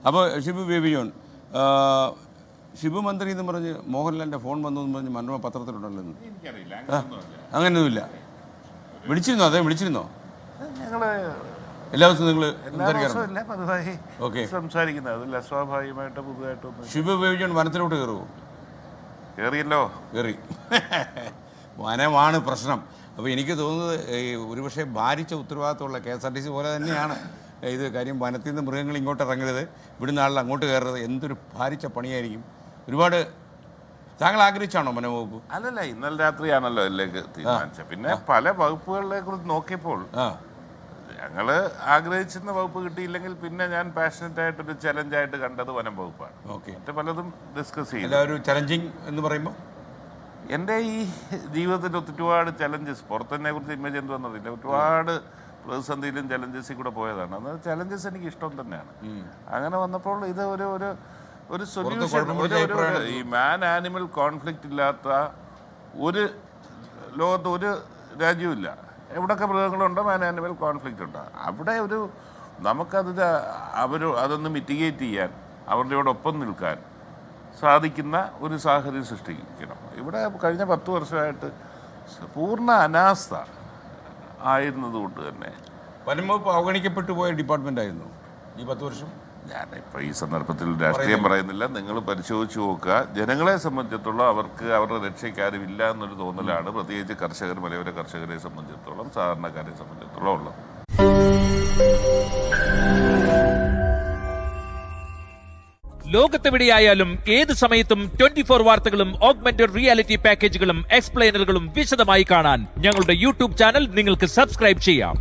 അപ്പോൾ ഷിബു ബേബി ജോൺ, ഷിബു മന്ത്രി എന്ന് പറഞ്ഞ് മോഹൻലാലിൻ്റെ ഫോൺ വന്നു എന്ന് പറഞ്ഞ് മനോരമ പത്രത്തിലുണ്ടല്ലോ. അങ്ങനെയൊന്നുമില്ല. വിളിച്ചിരുന്നോ? അതേ വിളിച്ചിരുന്നോ? എല്ലാ ദിവസവും നിങ്ങൾ സംസാരിക്കുന്നത് സ്വാഭാവികമായിട്ട് പുതുതായിട്ടൊന്നും. ഷിബു ബേബി ജോൺ വനത്തിലോട്ട് കയറുമോ? കയറിയല്ലോ, കയറി. വനമാണ് പ്രശ്നം. അപ്പോൾ എനിക്ക് തോന്നുന്നത് ഒരുപക്ഷെ ഭാരിച്ച ഉത്തരവാദിത്തമുള്ള KSRTC പോലെ തന്നെയാണ് ഇത്. കാര്യം വനത്തിൽ നിന്ന് മൃഗങ്ങൾ ഇങ്ങോട്ട് ഇറങ്ങരുത്, ഇവിടുന്ന് ആളിൽ അങ്ങോട്ട് കയറരുത്. എന്തൊരു ഭാരിച്ച പണിയായിരിക്കും. ഒരുപാട് താങ്കൾ ആഗ്രഹിച്ചാണോ വനവകുപ്പ്? അല്ലല്ല, ഇന്നലെ രാത്രിയാണല്ലോ ഇതിലേക്ക് തീരുമാനിച്ചത്. പിന്നെ പല വകുപ്പുകളെ കുറിച്ച് നോക്കിയപ്പോൾ ഞങ്ങൾ ആഗ്രഹിച്ചിരുന്ന വകുപ്പ് കിട്ടിയില്ലെങ്കിൽ പിന്നെ ഞാൻ പാഷനറ്റായിട്ടൊരു ചലഞ്ചായിട്ട് കണ്ടത് വനം വകുപ്പാണ്. ഓക്കെ. മറ്റു പലതും ഡിസ്കസ് ചെയ്യും. ഒരു ചലഞ്ചിങ് എന്ന് പറയുമ്പോൾ എൻ്റെ ഈ ജീവിതത്തിൻ്റെ ഒരുപാട് ചലഞ്ചസ്, പുറത്തിനെ കുറിച്ച് ഇമേജ് എന്ത് വന്നതില്ല, ഒരുപാട് പ്രതിസന്ധിയിലും ചലഞ്ചസിൽ കൂടെ പോയതാണ്. അത് ചലഞ്ചസ് എനിക്ക് ഇഷ്ടം തന്നെയാണ്. അങ്ങനെ വന്നപ്പോൾ ഇത് ഒരു സൊല്യൂഷൻ, ഈ മാൻ ആനിമൽ കോൺഫ്ലിക്റ്റ് ഇല്ലാത്ത ഒരു ലോകത്ത് ഒരു രാജ്യവുമില്ല. എവിടെയൊക്കെ മൃഗങ്ങളുണ്ടോ മാൻ ആനിമൽ കോൺഫ്ലിക്റ്റ് ഉണ്ടോ അവിടെ അതൊന്ന് മിറ്റിഗേറ്റ് ചെയ്യാൻ, അവരുടെ ഒപ്പം നിൽക്കാൻ സാധിക്കുന്ന ഒരു സാഹചര്യം സൃഷ്ടിക്കണം. ഇവിടെ കഴിഞ്ഞ 10 വർഷമായിട്ട് പൂർണ്ണ അനാസ്ഥ ആയിരുന്നതുകൊണ്ട് തന്നെ വനംവകുപ്പ് അവഗണിക്കപ്പെട്ടു പോയ ഡിപ്പാർട്ട്മെൻ്റ് ആയിരുന്നു ഈ 10 വർഷം. ഞാനിപ്പോൾ ഈ സന്ദർഭത്തിൽ രാഷ്ട്രീയം പറയുന്നില്ല. നിങ്ങൾ പരിശോധിച്ച് നോക്കുക. ജനങ്ങളെ സംബന്ധിച്ചിടത്തോളം അവർക്ക് അവരുടെ രക്ഷയ്ക്കാരും ഇല്ല എന്നൊരു തോന്നലാണ്, പ്രത്യേകിച്ച് കർഷകർ, മലയോര കർഷകരെ സംബന്ധിച്ചിടത്തോളം, സാധാരണക്കാരെ സംബന്ധിച്ചിടത്തോളം ഉള്ളത്. ലോകത്തെവിടെയായാലും ഏത് സമയത്തും 24 വാർത്തകളും ഓഗ്മെന്റഡ് റിയാലിറ്റി പാക്കേജുകളും എക്സ്പ്ലെയിനറുകളും വിശദമായി കാണാൻ ഞങ്ങളുടെ യൂട്യൂബ് ചാനൽ നിങ്ങൾക്ക് സബ്സ്ക്രൈബ് ചെയ്യാം.